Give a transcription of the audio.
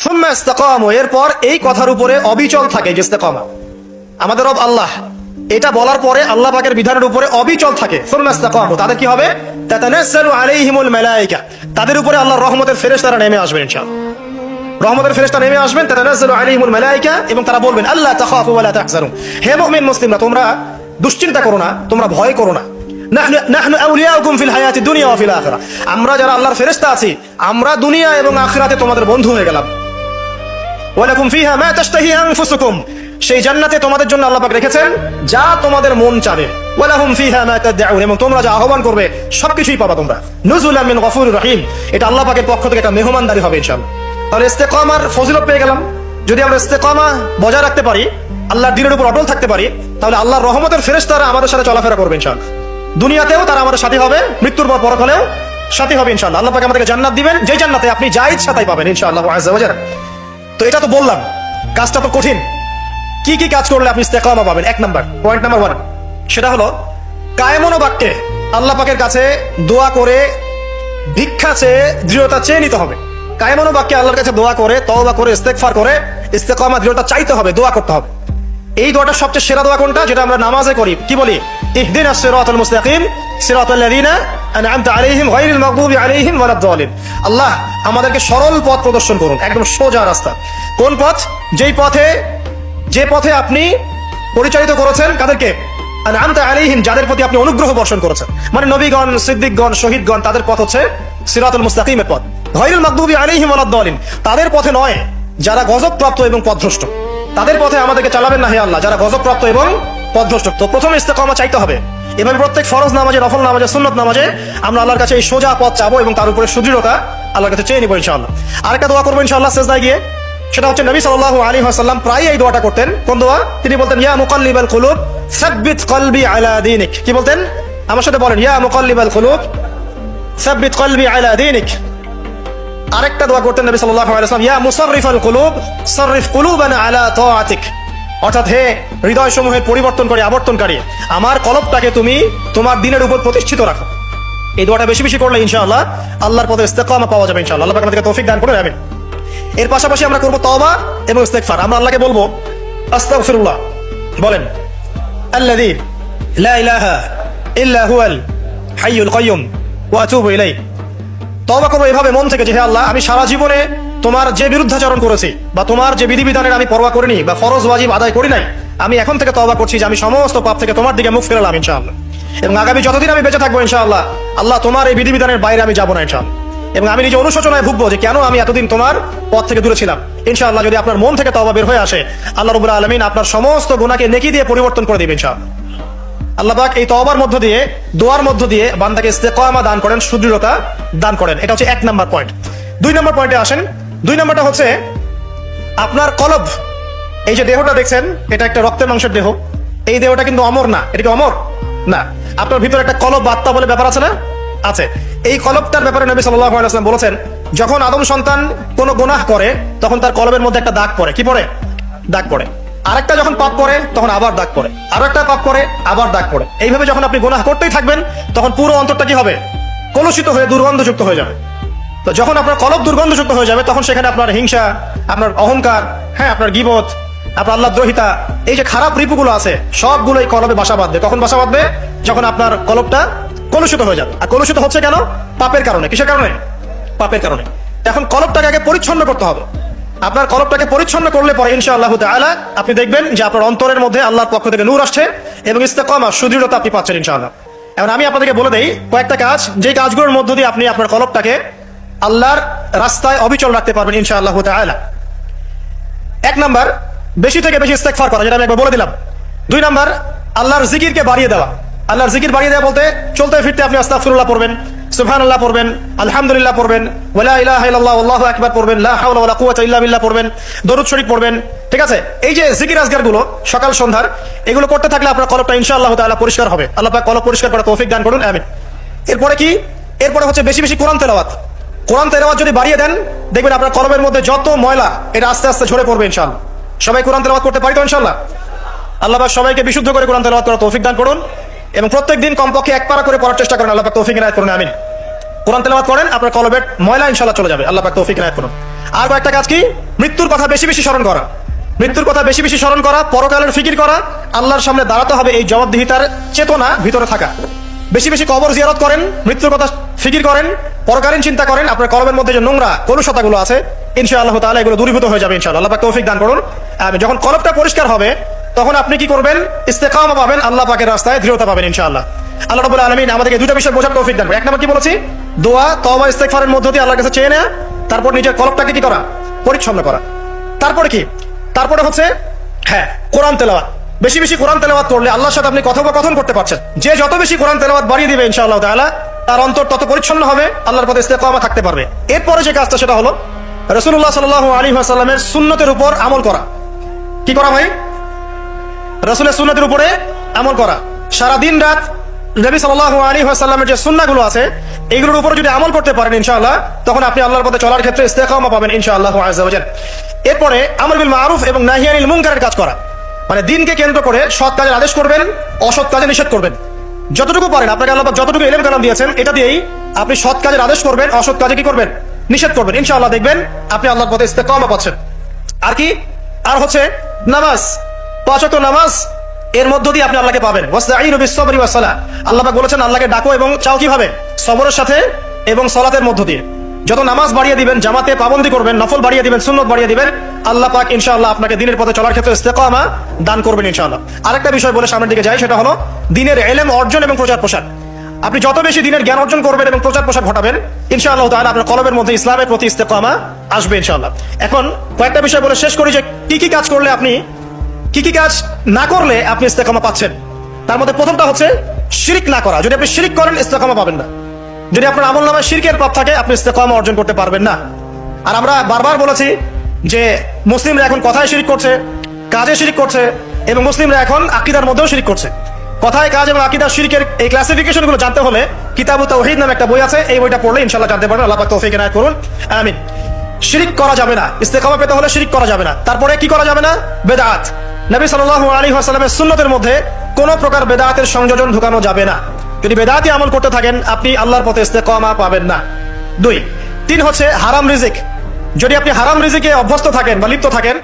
সুম্মা ইসতাকামু, এরপর এই কথার উপরে অবিচল থাকে, যে ইস্তেকামা আমাদের রব আল্লাহ, এটা বলার পরে আল্লাহ পাকের বিধানের উপরে অবিচল থাকে। সুম্মা ইসতাকামু, তাদের কি হবে? তাতানাজ্জালু আলাইহিমুল মালায়েকা, তাদের উপরে আল্লাহর রহমতের ফেরেশতারা নেমে আসবেন ইনশাআল্লাহ। রহমতের ফেরেশতা নেমে আসবেন, তাতানাজ্জালু আলাইহিমুল মালায়েকা, এবং তারা বলবেন আল্লা তাখাফু ওয়া লা তাহজানু, হে মুমিন মুসলিমরা, তোমরা দুশ্চিন্তা করো না, তোমরা ভয় করো না। নাহনু আউলিয়াউকুম ফিল হায়াতিদ দুনিয়া ওয়া ফিল আখিরাহ, আমরা যারা আল্লাহর ফেরেশতা আছি, আমরা দুনিয়া এবং আখিরাতে তোমাদের বন্ধু হয়ে গেলাম। ওয়া লাকুম ফিহা মা তাশতাহি আনফুসুকুম, সেই জান্নাতে তোমাদের জন্য আল্লাহ পাক রেখেছেন যা তোমাদের মন চাবে। ওয়া লাহুম ফিহা মা তাদউন, এবং তোমরা যা আহ্বান করবে সবকিছুই পাবা তোমরা। নুজুলাম মিন গফুরির রহিম, এটা আল্লাহ পাকের পক্ষ থেকে একটা মেহমানদারি হবে ইনশাআল্লাহ। তাহলে ইস্তেকামার ফজিলত পেয়ে গেলাম। যদি আমরা ইস্তেকামা বজায় রাখতে পারি, আল্লাহর দ্বীনের উপর অটল থাকতে পারি, তাহলে আল্লাহর রহমতের ফেরেশতারা আমাদের সাথে চলাফেরা করবে ইনশাআল্লাহ। দুনিয়াতেও তারা আমাদের সাথী হবে, মৃত্যুর পর পরকালেও সাথী হবে ইনশাআল্লাহ। আল্লাহ পাক আমাদেরকে জান্নাত দিবেন, যে জান্নাতে আপনি যা ইচ্ছা তাই পাবেন ইনশাআল্লাহ আযজা ওয়া জাল। তো এটা তো বললাম, কাজটা তো কঠিন। কি কি কাজ করলে আপনি ইস্তেকামা পাবেন? এক নাম্বার, পয়েন্ট নাম্বার 1, সেটা হলো কায়মন বাক্যে আল্লাহ পাকের কাছে দোয়া করে, ভিক্ষা চেয়ে, দৃঢ়তা চেয়ে নিতে হবে। কায়মন বাক্যে আল্লাহর কাছে দোয়া করে, তওবা করে, ইস্তেগফার করে ইস্তেকামা দৃঢ়তা চাইতে হবে, দোয়া করতে হবে। এই দোয়াটা সবচেয়ে সেরা দোয়া কোনটা? যেটা আমরা নামাজে করি। কি বলি? ইহদিনাস সিরাতাল মুস্তাকিম সিরাতাল লাযিনা আনআমতা আলাইহিম গায়রিল মাগদুবি আলাইহিম ওয়ালাদ দালিন। আল্লাহ আমাদেরকে সরল পথ প্রদর্শন করুন, একদম সোজা রাস্তা। কোন পথ? যে পথে আপনি পরিচালিত করেছেন কাদেরকে? আনআমতা আলাইহিম, যাদের প্রতি আপনি অনুগ্রহ বর্ষণ করেছেন, মানে নবীগণ, সিদ্দিকগণ, শহীদগণ, তাদের পথ হচ্ছে সিরাতুল মুস্তাকিমের পথ। গায়রিল মাগদুবি আলাইহিম ওয়ালাদ দালিন, তাদের পথে নয় যারা গজবপ্রাপ্ত এবং পথভ্রষ্ট, তাদের পথে আমাদেরকে চালাবেন না হে আল্লাহ, যারা গজবপ্রাপ্ত এবং পথভ্রষ্ট। তো প্রথমে ইস্তেকামা চাইতে হবে। এভাবে প্রত্যেক ফরজ নামাজে, নফল নামাজে, সুন্নত নামাজে আমরা আল্লাহর কাছে এই সোজা পথ চাবো এবং তার উপরে সুদৃঢ়তা আল্লাহর কাছে চেয়ে নিব ইনশাআল্লাহ। আরেকটা দোয়া করবো ইনশাআল্লাহ সিজদায় গিয়ে, সেটা হচ্ছে নবী সাল্লাল্লাহু আলাইহি ওয়াসাল্লাম প্রায় এই দোয়াটা করতেন। কোন দোয়া? তিনি বলতেন ইয়া মুকাল্লিবাল কুলুব সাব্বিত কলবি আলা দীনিক। কি বলতেন? আমার সাথে বলেন, ইয়া মুকাল্লিবাল কুলুব সাব্বিত কলবি আলা দীনিক। আরেকটা দোয়া করতেন নবী সাল্লাল্লাহু আলাইহি ওয়াসাল্লাম, ইয়া মুসাররিফাল কুলুব সাররিফ কুলুবানা আলা তাআতিক, অর্থাৎ হে হৃদয় সমূহের পরিবর্তন করে, আবর্তনকারী, আমার কলবটাকে তুমি তোমার দ্বীনের উপর প্রতিষ্ঠিত রাখো। এই দোয়াটা বেশি বেশি করলে ইনশাআল্লাহ আল্লাহর পথে ইস্তেকামা পাওয়া যাবে ইনশাআল্লাহ। আল্লাহ পাক আমাদেরকে তৌফিক দান করে আমিন। এর পাশাপাশি আমরা করব তওবা এবং ইস্তেগফার। আমরা আল্লাহকে বলবো আস্তাগফিরুল্লাহ, বলেন আল্লাযী লা ইলাহা ইল্লা হুয়াল হাইয়ুল কাইয়্যুম ওয়া আতুবু ইলাইহি। তওবা করবো এভাবে মন থেকে যে হে আল্লাহ, আমি সারা জীবনে তোমার যে বিরুদ্ধাচরণ করেছি বা তোমার যে বিধিবিধানের আমি পরোয়া করিনি বা ফরজ ওয়াজিব আদায় করি নাই, আমি এখন থেকে তওবা করছি যে আমি সমস্ত পাপ থেকে তোমার দিকে মুখ ফেরালাম ইনশাআল্লাহ। এবং আগামী যতদিন আমি বেঁচে থাকবো ইনশাআল্লাহ, আল্লাহ তোমার এই বিধিবিধানের বাইরে আমি যাবো না ইনশাআল্লাহ। এবং আমি নিজে অনুশোচনায় ভুগবো যে কেন আমি এতদিন তোমার পথ থেকে দূরে ছিলাম। ইনশাআল্লাহ যদি আপনার মন থেকে তওবা বের হয়ে আসে, আল্লাহ রাব্বুল আলামিন আপনার সমস্ত গুনাহকে নেকি দিয়ে পরিবর্তন করে দিবেন ইনশাআল্লাহ। আল্লাহ পাক এই তওবার মধ্য দিয়ে, দোয়ার মধ্য দিয়ে বান্দাকে ইস্তেকামা দান করেন, সুদৃঢ়তা দান করেন। এটা হচ্ছে 1 নাম্বার পয়েন্ট। 2 নাম্বার পয়েন্টে আসেন। 2 নাম্বারটা হচ্ছে আপনার কলব। এই যে দেহটা দেখছেন, এটা একটা রক্তের মাংসের দেহ। এই দেহটা কিন্তু অমর না। এটা কি অমর? না। আপনার ভিতরে একটা কলব বা আত্মা বলে ব্যাপার আছে না? আছে। এই কলবটার ব্যাপারে নবী সাল্লাল্লাহু আলাইহি ওয়াসাল্লাম বলেছেন, যখন আদম সন্তান কোনো গুনাহ করে তখন তার কলবের মধ্যে একটা দাগ পড়ে। কি পড়ে? দাগ পড়ে। আরেকটা যখন পাপ করে তখন আবার দাগ পড়ে, আরো একটা পাপ করে আবার দাগ পড়ে। এইভাবে যখন আপনি গুনাহ করতেই থাকবেন, তখন পুরো অন্তরটা কি হবে? কলুষিত হয়ে দুর্গন্ধযুক্ত হয়ে যাবে। তো যখন আপনার কলব দুর্গন্ধযুক্ত হয়ে যাবে, তখন সেখানে আপনার হিংসা, আপনার অহংকার, হ্যাঁ, আপনার গীবত, আপনার আল্লাহ দ্রোহিতা, এই যে খারাপ রিপুগুলো আছে সবগুলো এই কলবে বাসা বাঁধবে। কখন বাসা বাঁধবে? যখন আপনার কলবটা কলুষিত হয়ে যাবে। আর কলুষিত হচ্ছে কেন? পাপের কারণে। কিসের কারণে? পাপের কারণে। এখন কলবটাকে আগে পরিচ্ছন্ন করতে হবে। আপনার কলবটাকে পরিচ্ছন্ন করলে পরে ইনশাআল্লাহ তাআলা আপনি দেখবেন যে আপনার অন্তরের মধ্যে আল্লাহর পক্ষ থেকে নূর আসছে এবং ইস্তেকামা, সুদৃঢ়তা আপনি পাচ্ছেন ইনশাআল্লাহ। এখন আমি আপনাদেরকে বলে দেই কয়েকটা কাজ, যে কাজগুলোর মধ্য দিয়ে আপনি আপনার কলবটাকে আল্লাহর রাস্তায় অবিচল রাখতে পারবেন ইনশাআল্লাহ তাআলা। 1 নাম্বার, বেশি থেকে বেশি ইস্তেগফার করা, যেটা আমি একবার বলে দিলাম। 2 নাম্বার, আল্লাহর জিকিরকে বাড়িয়ে দেওয়া। আল্লাহর জিকির বাড়িয়ে দেওয়া বলতে চলতে ফিরতে আপনি আস্তাগফিরুল্লাহ পড়বেন, সুবহানাল্লাহ পড়বেন, আলহামদুলিল্লাহ পড়বেন, ওয়ালা ইলাহা ইল্লাল্লাহ আল্লাহু আকবার পড়বেন, লা হাওলা ওয়ালা কুওয়াতা ইল্লা বিল্লাহ পড়বেন, দরুদ শরীফ পড়বেন। ঠিক আছে? এই যে জিকির আজগার গুলো সকাল সন্ধ্যার, এগুলো করতে থাকলে আপনার কলবটা ইনশাআল্লাহ তাআলা পরিষ্কার হবে। আল্লাহ পাক কলব পরিষ্কার করার তৌফিক দান করুন, আমিন। এরপরে কি? এরপরে হচ্ছে বেশি বেশি কোরআন তেলাওয়াত। কোরআন তেলাওয়াত যদি বাড়িয়ে দেন, দেখবেন আপনার কলবের মধ্যে যত ময়লা এটা আস্তে আস্তে ঝরে পড়বে ইনশাআল্লাহ। সবাই কোরআন তেলাওয়াত করতে পারি তো ইনশাআল্লাহ? আল্লাহ পাক সবাইকে বিশুদ্ধ করে কোরআন তেলাওয়াত করার তৌফিক দান করুন এবং প্রত্যেকদিন কমপক্ষে 1 পারা করে পড়ার চেষ্টা করেন। আল্লাহ পাক তৌফিক ইনায়াত করুন, আমিন। কোরআন তেলাওয়াত করেন, আপনার কলবের ময়লা ইনশাআল্লাহ চলে যাবে। আল্লাহ পাক তৌফিক ইনায়াত করুন। আর কয়েকটা কাজ কি? মৃত্যুর কথা বেশি বেশি স্মরণ করা, মৃত্যুর কথা বেশি বেশি স্মরণ করা, পরকালের ফিকির করা, আল্লাহর সামনে দাঁড়াতে হবে এই জবাবদিহিতার চেতনা ভিতরে থাকা। বেশি বেশি কবর জিয়ারত করেন, মৃত্যুর কথা ফিকির করেন, পরকালীন চিন্তা করেন। আপনার কলমের মধ্যে যে নোংরা কলুষতাগুলো আছে ইনশাআল্লাহ তাআলা এগুলো দূরীভূত হয়ে যাবে ইনশাআল্লাহ। আল্লাহ পাক তৌফিক দান করুন। যখন কলবটা পরিষ্কার হবে তখন আপনি কি করবেন? ইস্তেকামা পাবেন, আল্লাহ পাকের রাস্তায় দৃঢ়তা পাবেন ইনশাআল্লাহ। আল্লাহ রাব্বুল আলামিন আমাদেরকে দুটো বিষয় বোঝার তৌফিক দান করুন। এক নম্বর কি বলেছি? দোয়া, তওবা, ইস্তেগফারের মধ্য দিয়ে আল্লাহর কাছে চেয়ে নেওয়া, তারপর নিজের কলবটাকে কি করা? পরিচ্ছন্ন করা। তারপরে কি? তারপরে হচ্ছে কোরআন তেলাওয়াত। বেশি বেশি কোরআন তেলাওয়াত করলে আল্লাহর সাথে আপনি কথোপকথন করতে পারছেন। যে যত বেশি কোরআন তেলাওয়াত বাড়িয়ে দিবে ইনশাআল্লাহ তাআলা তার অন্তর তত পরিচ্ছন্ন হবে, আল্লাহর পথে ইস্তেকামা থাকতে পারবে। এরপরে যে কাজটা সেটা হলো রাসূলুল্লাহ সাল্লাল্লাহু আলাইহি ওয়াসাল্লামের সুন্নতের উপর আমল করা। কি করা ভাই? রাসূলের সুন্নতের উপরে আমল করা। সারা দিন রাত নবী সাল্লাল্লাহু আলাইহি ওয়াসাল্লামের যে সুন্নাহগুলো আছে এইগুলোর উপর যদি আমল করতে পারেন ইনশাআল্লাহ তখন আপনি আল্লাহর পথে চলার ক্ষেত্রে ইস্তেকামা পাবেন ইনশাআল্লাহ আযজা ওয়া জাল। এরপরে আমর বিল মারুফ এবং নাহি আনিল মুনকারের কাজ করা, মানে দিনকে কেন্দ্র করে সৎ কাজের আদেশ করবেন, অসৎ কাজে নিষেধ করবেন। যতটুকু পারেন আপনাকে আল্লাহ পাক যতটুকু ইলম কালাম দিয়েছেন এটা দিয়েই আপনি সৎ কাজের আদেশ করবেন, অসৎ কাজে কি করবেন? নিষেধ করবেন। ইনশাআল্লাহ দেখবেন আপনি আল্লাহর পথে ইস্তেকামা পাচ্ছেন। আর কি? আর হচ্ছে নামাজ, 5 ওয়াক্ত নামাজ, এর মধ্য দিয়ে আপনি আল্লাহকে পাবেন। ওয়াস্তাঈনু বিস-সাবরি ওয়াস-সালাহ, আল্লাহ পাক বলেছেন আল্লাহকে ডাকো এবং চাও কিভাবে? সবরের সাথে এবং সালাতের মধ্য দিয়ে। যত নামাজ বাড়িয়ে দিবেন, জামাতে পাবন্দি করবেন, নফল বাড়িয়ে দিবেন, সুন্নত বাড়িয়ে দিবেন, আল্লাহ পাক ইনশাআল্লাহ আপনাকে দিনের পথে চলার ক্ষেত্রে ইস্তেকামা দান করবেন ইনশাআল্লাহ। আরেকটা বিষয় বলে সামনের দিকে যাই, সেটা হলো দিনের ইলম অর্জন এবং প্রচার প্রসার। আপনি যত বেশি দিনের জ্ঞান অর্জন করবেন এবং প্রচার প্রসার ঘটাবেন ইনশাআল্লাহ তাআলা আপনার কলবের মধ্যে ইসলামের প্রতি ইস্তেকামা আসবে ইনশাআল্লাহ। এখন কয়েকটা বিষয় বলে শেষ করি যে কি কি কাজ করলে আপনি, কি কি কাজ না করলে আপনি ইস্তেকামা পাচ্ছেন। তার মধ্যে প্রথমটা হচ্ছে শিরক না করা। যদি আপনি শিরক করেন ইস্তেকামা পাবেন না। যদি আপনার আমলনামায় শিরকের পাপ থাকে আপনি ইস্তেকামা অর্জন করতে পারবেন না। আর আমরা বারবার বলেছি যে মুসলিমরা এখন কথায় শিরক করছে, কাজে শিরক করছে, এবং মুসলিমরা এখন আকীদার মধ্যেও শিরক করছে। কথায়, কাজ এবং আকীদার শিরকের এই ক্লাসিফিকেশনগুলো জানতে হলে কিতাবুত তাওহীদ নামে একটা বই আছে, এই বইটা পড়লে ইনশাআল্লাহ জানতে পারবেন। আল্লাহ পাক তৌফিক এনায়েত করুন, আমিন। শিরক করা যাবে না, ইস্তেকামা পেতে হলে শিরক করা যাবে না। তারপরে কি করা যাবে না? বেদাত। নবী সাল্লাল্লাহু আলাইহি ওয়াসাল্লামের সুন্নতের মধ্যে কোনো প্রকার বেদাতের সংযোজন ঢুকানো যাবে না। যদি বেদাতি আমল করতে থাকেন আপনি আল্লাহর পথে ইস্তেকামা পাবেন না। 2, 3 হচ্ছে হারাম রিজিক। যদি আপনি হারাম রিজিকে অভ্যস্ত থাকেন বা লিপ্ত থাকেন